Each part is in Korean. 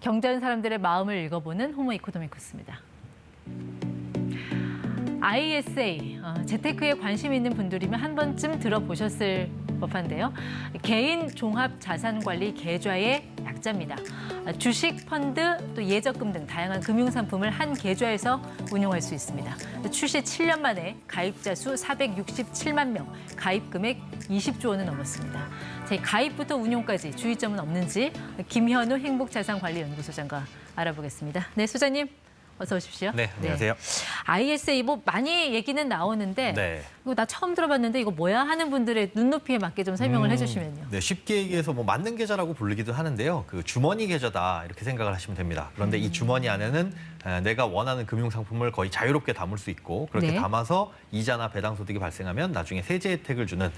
경제하는 사람들의 마음을 읽어보는 호모 이코노미쿠스입니다. ISA, 재테크에 관심 있는 분들이면 한 번쯤 들어보셨을 법한데요. 개인 종합 자산 관리 계좌의 약자입니다. 주식, 펀드, 또 예적금 등 다양한 금융 상품을 한 계좌에서 운용할 수 있습니다. 출시 7년 만에 가입자 수 467만 명, 가입 금액 20조 원을 넘었습니다. 자, 가입부터 운용까지 주의점은 없는지 김현우 행복자산관리연구소장과 알아보겠습니다. 네, 소장님. 어서 오십시오. 네, 안녕하세요. ISA 뭐 많이 얘기는 나오는데 이거 나 처음 들어봤는데 이거 뭐야 하는 분들의 눈높이에 맞게 좀 설명을 해주시면요. 네, 쉽게 얘기해서 뭐 맞는 계좌라고 부르기도 하는데요. 그 주머니 계좌다 이렇게 생각을 하시면 됩니다. 그런데 이 주머니 안에는 내가 원하는 금융 상품을 거의 자유롭게 담을 수 있고 그렇게 담아서 이자나 배당 소득이 발생하면 나중에 세제 혜택을 주는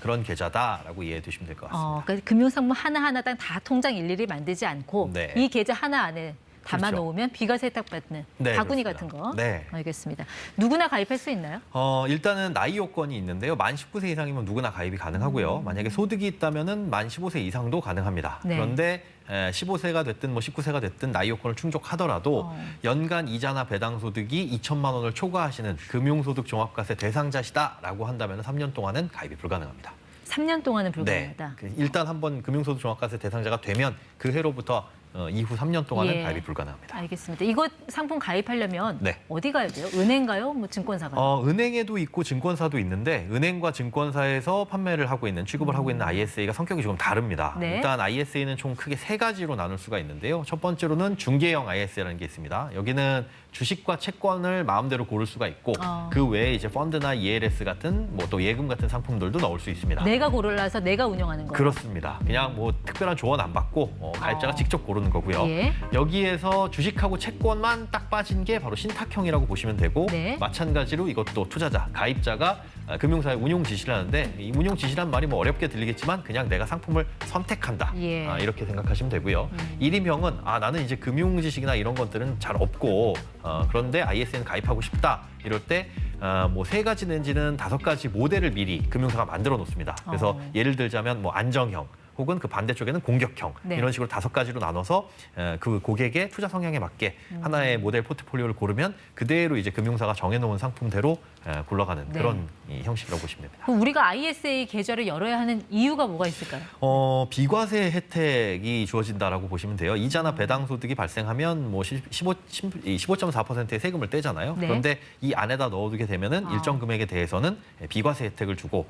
그런 계좌다라고 이해해 두시면 될 것 같습니다. 그러니까 금융 상품 하나하나당 다 통장 일일이 만들지 않고 이 계좌 하나 안에 담아놓으면 비과세 혜택 받는 바구니 같은 거. 네. 알겠습니다. 누구나 가입할 수 있나요? 일단은 나이 요건이 있는데요. 만 19세 이상이면 누구나 가입이 가능하고요. 만약에 소득이 있다면은 만 15세 이상도 가능합니다. 그런데 15세가 됐든 뭐 19세가 됐든 나이 요건을 충족하더라도 연간 이자나 배당 소득이 2천만 원을 초과하시는 금융소득 종합과세 대상자시다라고 한다면 3년 동안은 가입이 불가능합니다. 3년 동안은 불가능하다. 네. 일단 한번 금융소득 종합과세 대상자가 되면 그 해로부터 이후 3년 동안은 가입이 불가능합니다. 알겠습니다. 이거 상품 가입하려면 어디 가야 돼요? 은행가요? 뭐 증권사가요? 은행에도 있고 증권사도 있는데 은행과 증권사에서 판매를 하고 있는 취급을 하고 있는 ISA가 성격이 조금 다릅니다. 일단 ISA는 총 크게 세 가지로 나눌 수가 있는데요. 첫 번째로는 중개형 ISA라는 게 있습니다. 여기는 주식과 채권을 마음대로 고를 수가 있고 그 외에 이제 펀드나 ELS 같은 뭐 또 예금 같은 상품들도 넣을 수 있습니다. 내가 고르라서 내가 운영하는 거예요? 그렇습니다. 그냥 뭐 특별한 조언 안 받고 가입자가 직접 고르는 거고요. 여기에서 주식하고 채권만 딱 빠진 게 바로 신탁형이라고 보시면 되고 마찬가지로 이것도 투자자, 가입자가 금융사의 운용 지시를 하는데 이 운용 지시란 말이 뭐 어렵게 들리겠지만 그냥 내가 상품을 선택한다. 이렇게 생각하시면 되고요. 1인명은 나는 이제 금융 지식이나 이런 것들은 잘 없고 그런데 ISA는 가입하고 싶다. 이럴 때 뭐 3가지 내지는 5가지 모델을 미리 금융사가 만들어 놓습니다. 그래서 예를 들자면 뭐 안정형 혹은 그 반대쪽에는 공격형 이런 식으로 5가지로 나눠서 그 고객의 투자 성향에 맞게 하나의 모델 포트폴리오를 고르면 그대로 이제 금융사가 정해놓은 상품대로 굴러가는 그런 형식이라고 보시면 됩니다. 그럼 우리가 ISA 계좌를 열어야 하는 이유가 뭐가 있을까요? 비과세 혜택이 주어진다라고 보시면 돼요. 이자나 배당 소득이 발생하면 뭐 15.4%의 세금을 떼잖아요. 그런데 이 안에다 넣어두게 되면은 일정 금액에 대해서는 비과세 혜택을 주고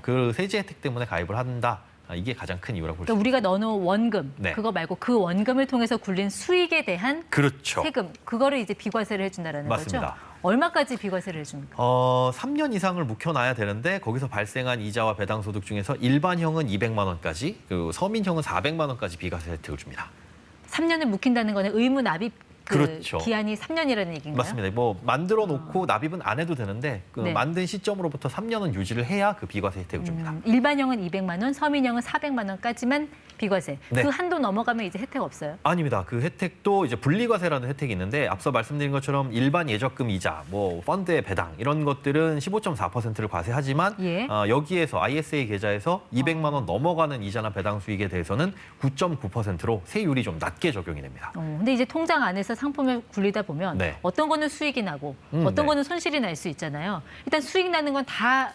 그 세제 혜택 때문에 가입을 한다. 이게 가장 큰 이유라고 볼 수 있습니다. 우리가 넣어놓은 원금, 그거 말고 그 원금을 통해서 굴린 수익에 대한 세금, 그거를 이제 비과세를 해준다는 거죠? 얼마까지 비과세를 해줍니까? 3년 이상을 묵혀놔야 되는데 거기서 발생한 이자와 배당 소득 중에서 일반형은 200만 원까지, 그리고 서민형은 400만 원까지 비과세 혜택을 줍니다. 3년을 묵힌다는 거는 의무 납입 기한이 3년이라는 얘기인가요? 맞습니다. 뭐 만들어 놓고 납입은 안 해도 되는데 그 만든 시점으로부터 3년은 유지를 해야 그 비과세 혜택을 줍니다. 일반형은 200만 원, 서민형은 400만 원까지만 비과세. 그 한도 넘어가면 이제 혜택 없어요? 아닙니다. 그 혜택도 이제 분리과세라는 혜택이 있는데 앞서 말씀드린 것처럼 일반 예적금 이자, 뭐 펀드의 배당 이런 것들은 15.4%를 과세하지만 여기에서 ISA 계좌에서 200만 원 넘어가는 이자나 배당 수익에 대해서는 9.9%로 세율이 좀 낮게 적용이 됩니다. 근데 이제 통장 안에서 상품을 굴리다 보면 어떤 거는 수익이 나고 어떤 거는 손실이 날 수 있잖아요. 일단 수익 나는 건 다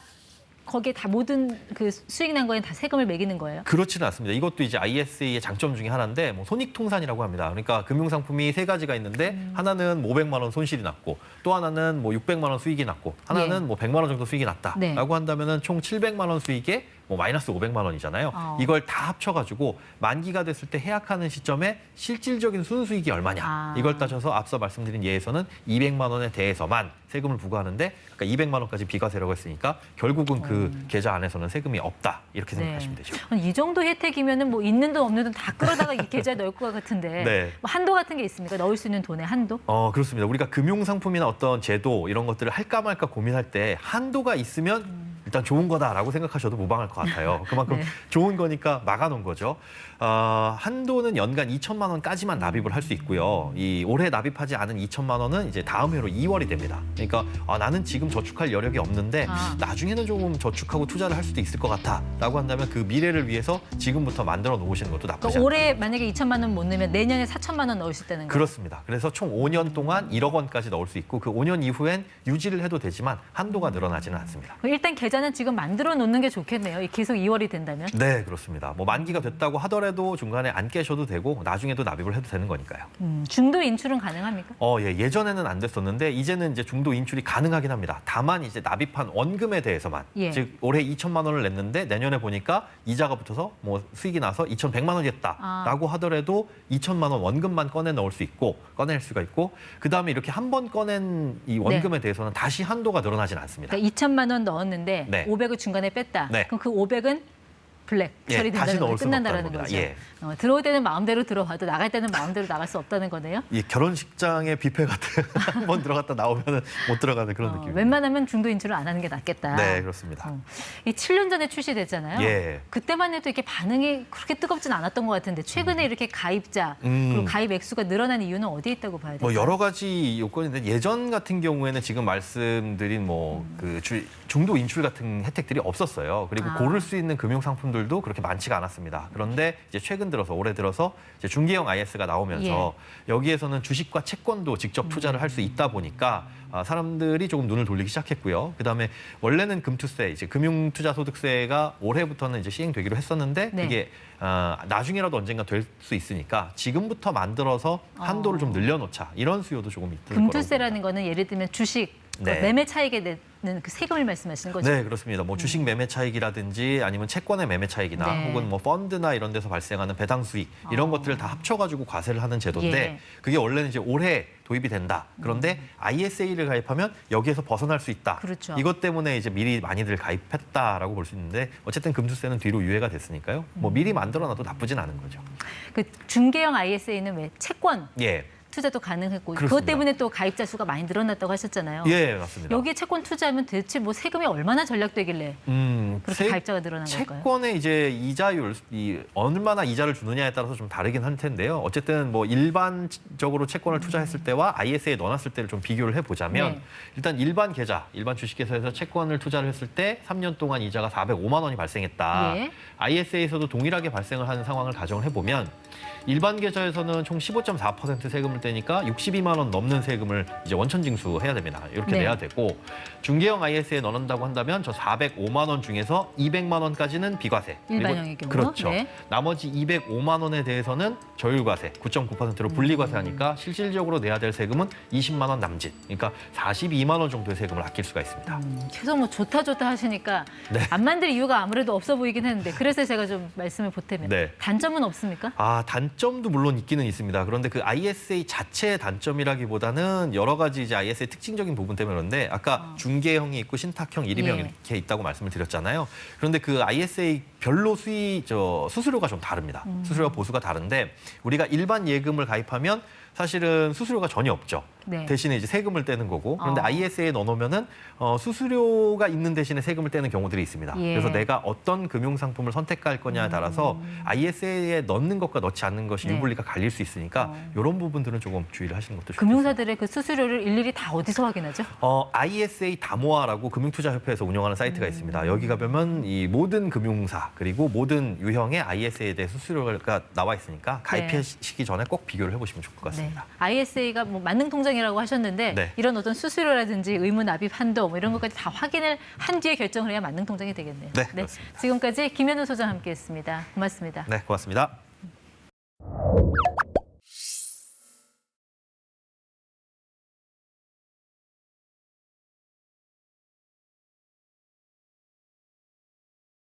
거기에 다 모든 그 수익 난 거에는 다 세금을 매기는 거예요? 그렇지는 않습니다. 이것도 이제 ISA의 장점 중에 하나인데 뭐 손익통산이라고 합니다. 그러니까 금융상품이 3가지가 있는데 하나는 500만 원 손실이 났고 또 하나는 뭐 600만 원 수익이 났고 하나는 뭐 100만 원 정도 수익이 났다라고 한다면은 총 700만 원 수익에 뭐 마이너스 500만 원이잖아요. 이걸 다 합쳐가지고 만기가 됐을 때 해약하는 시점에 실질적인 순수익이 얼마냐. 이걸 따져서 앞서 말씀드린 예에서는 200만 원에 대해서만 세금을 부과하는데 그러니까 200만 원까지 비과세라고 했으니까 결국은 그 계좌 안에서는 세금이 없다. 이렇게 생각하시면 되죠. 이 정도 혜택이면은 뭐 있는 돈 없는 돈 다 끌어다가 이 계좌에 넣을 것 같은데 뭐 한도 같은 게 있습니까? 넣을 수 있는 돈의 한도? 그렇습니다. 우리가 금융상품이나 어떤 제도 이런 것들을 할까 말까 고민할 때 한도가 있으면 일단 좋은 거다라고 생각하셔도 무방할 것 같아요. 그만큼 네. 좋은 거니까 막아놓은 거죠. 한도는 연간 2천만 원까지만 납입을 할 수 있고요. 이 올해 납입하지 않은 2천만 원은 이제 다음 해로 2월이 됩니다. 그러니까 나는 지금 저축할 여력이 없는데 나중에는 조금 저축하고 투자를 할 수도 있을 것 같아라고 한다면 그 미래를 위해서 지금부터 만들어 놓으시는 것도 나쁘지 않습니다. 올해 만약에 2천만 원 못 넣으면 내년에 4천만 원 넣을 수 있다는 거예요? 그렇습니다. 그래서 총 5년 동안 1억 원까지 넣을 수 있고 그 5년 이후엔 유지를 해도 되지만 한도가 늘어나지는 않습니다. 일단 계좌는 지금 만들어 놓는 게 좋겠네요. 계속 2월이 된다면. 네, 그렇습니다. 뭐 만기가 됐다고 하더라도 중간에 안 깨셔도 되고 나중에도 납입을 해도 되는 거니까요. 중도 인출은 가능합니까? 예, 예전에는 안 됐었는데 이제는 이제 중도 인출이 가능하긴 합니다. 다만 이제 납입한 원금에 대해서만. 즉 올해 2천만 원을 냈는데 내년에 보니까 이자가 붙어서 뭐 수익이 나서 2,100만 원이 됐다라고 하더라도 2천만 원 원금만 꺼내 넣을 수 있고 꺼낼 수가 있고 그다음에 이렇게 한 번 꺼낸 이 원금에 대해서는 다시 한도가 늘어나진 않습니다. 그러니까 2천만 원 넣었는데 500을 중간에 뺐다. 그럼 그 500은 블랙 처리된다는 거예요. 끝난다라는 거죠. 들어올 때는 마음대로 들어와도 나갈 때는 마음대로 나갈 수 없다는 거네요. 결혼식장의 뷔페 같은 한 번 들어갔다 나오면 못 들어가는 그런 느낌. 웬만하면 중도 인출을 안 하는 게 낫겠다. 네, 그렇습니다. 이 7년 전에 출시됐잖아요. 그때만 해도 이렇게 반응이 그렇게 뜨겁진 않았던 것 같은데 최근에 이렇게 가입자 그리고 가입 액수가 늘어난 이유는 어디에 있다고 봐야 될까요? 여러 가지 요건인데 예전 같은 경우에는 지금 말씀드린 그 중도 인출 같은 혜택들이 없었어요. 그리고 고를 수 있는 금융 상품들도 그렇게 많지가 않았습니다. 그런데 이제 최근 들어서 올해 들어서 이제 중개형 IS가 나오면서 여기에서는 주식과 채권도 직접 투자를 할 수 있다 보니까 사람들이 조금 눈을 돌리기 시작했고요. 그다음에 원래는 금투세, 이제 금융투자소득세가 올해부터는 이제 시행되기로 했었는데 그게 나중에라도 언젠가 될 수 있으니까 지금부터 만들어서 한도를 좀 늘려놓자 이런 수요도 조금 있을 거라고. 금투세라는 거는 예를 들면 주식 매매 차익에 내는 그 세금을 말씀하시는 거죠? 네, 그렇습니다. 뭐 주식 매매 차익이라든지 아니면 채권의 매매 차익이나 혹은 뭐 펀드나 이런 데서 발생하는 배당 수익 이런 것들을 다 합쳐가지고 과세를 하는 제도인데 그게 원래는 이제 올해 도입이 된다. 그런데 ISA를 가입하면 여기에서 벗어날 수 있다. 그렇죠. 이것 때문에 이제 미리 많이들 가입했다라고 볼 수 있는데 어쨌든 금투세는 뒤로 유예가 됐으니까요. 뭐 미리 만들어놔도 나쁘진 않은 거죠. 그 중개형 ISA는 왜 채권? 투자도 가능했고 그렇습니다. 그것 때문에 또 가입자 수가 많이 늘어났다고 하셨잖아요. 예, 맞습니다. 여기에 채권 투자하면 대체 뭐 세금이 얼마나 절약되길래 그렇게 가입자가 늘어난 걸까요? 채권의 이제 이자율, 얼마나 이자를 주느냐에 따라서 좀 다르긴 할 텐데요. 어쨌든 뭐 일반적으로 채권을 투자했을 때와 ISA에 넣어놨을 때를 좀 비교를 해보자면 일단 일반 계좌, 일반 주식회사에서 채권을 투자를 했을 때 3년 동안 이자가 405만 원이 발생했다. ISA에서도 동일하게 발생을 하는 상황을 가정을 해보면 일반 계좌에서는 총 15.4% 세금을 떼니까 62만 원 넘는 세금을 이제 원천 징수해야 됩니다. 이렇게 내야 되고 중개형 ISA에 넣는다고 한다면 저 405만 원 중에서 200만 원까지는 비과세. 일반형의 경우. 그렇죠. 나머지 205만 원에 대해서는 저율과세 9.9%로 분리과세하니까 실질적으로 내야 될 세금은 20만 원 남짓. 그러니까 42만 원 정도의 세금을 아낄 수가 있습니다. 계속 뭐 좋다 하시니까 안 만들 이유가 아무래도 없어 보이긴 했는데 그래서 제가 좀 말씀을 보태면 단점은 없습니까? 단점도 물론 있기는 있습니다. 그런데 그 ISA 자체의 단점이라기보다는 여러 가지 이제 ISA 특징적인 부분 때문에 그런데 아까 중개형이 있고 신탁형, 일임형 이렇게 있다고 말씀을 드렸잖아요. 그런데 그 ISA 별로 수수료가 좀 다릅니다. 수수료와 보수가 다른데 우리가 일반 예금을 가입하면 사실은 수수료가 전혀 없죠. 대신에 이제 세금을 떼는 거고 그런데 ISA에 넣어놓으면은 수수료가 있는 대신에 세금을 떼는 경우들이 있습니다. 그래서 내가 어떤 금융 상품을 선택할 거냐에 따라서 ISA에 넣는 것과 넣지 않는 것이 유불리가 갈릴 수 있으니까 이런 부분들은 조금 주의를 하시는 것도 좋습니다. 금융사들의 그 수수료를 일일이 다 어디서 확인하죠? ISA 다모아라고 금융투자협회에서 운영하는 사이트가 있습니다. 여기 가보면 이 모든 금융사 그리고 모든 유형의 ISA에 대해 수수료가 나와 있으니까 가입하시기 전에 꼭 비교를 해보시면 좋을 것 같습니다. ISA가 뭐 만능통장이라고 하셨는데 이런 어떤 수수료라든지 의무 납입 한도 뭐 이런 것까지 다 확인을 한 뒤에 결정을 해야 만능통장이 되겠네요. 네, 그렇습니다. 지금까지 김현우 소장 함께했습니다. 고맙습니다. 네, 고맙습니다.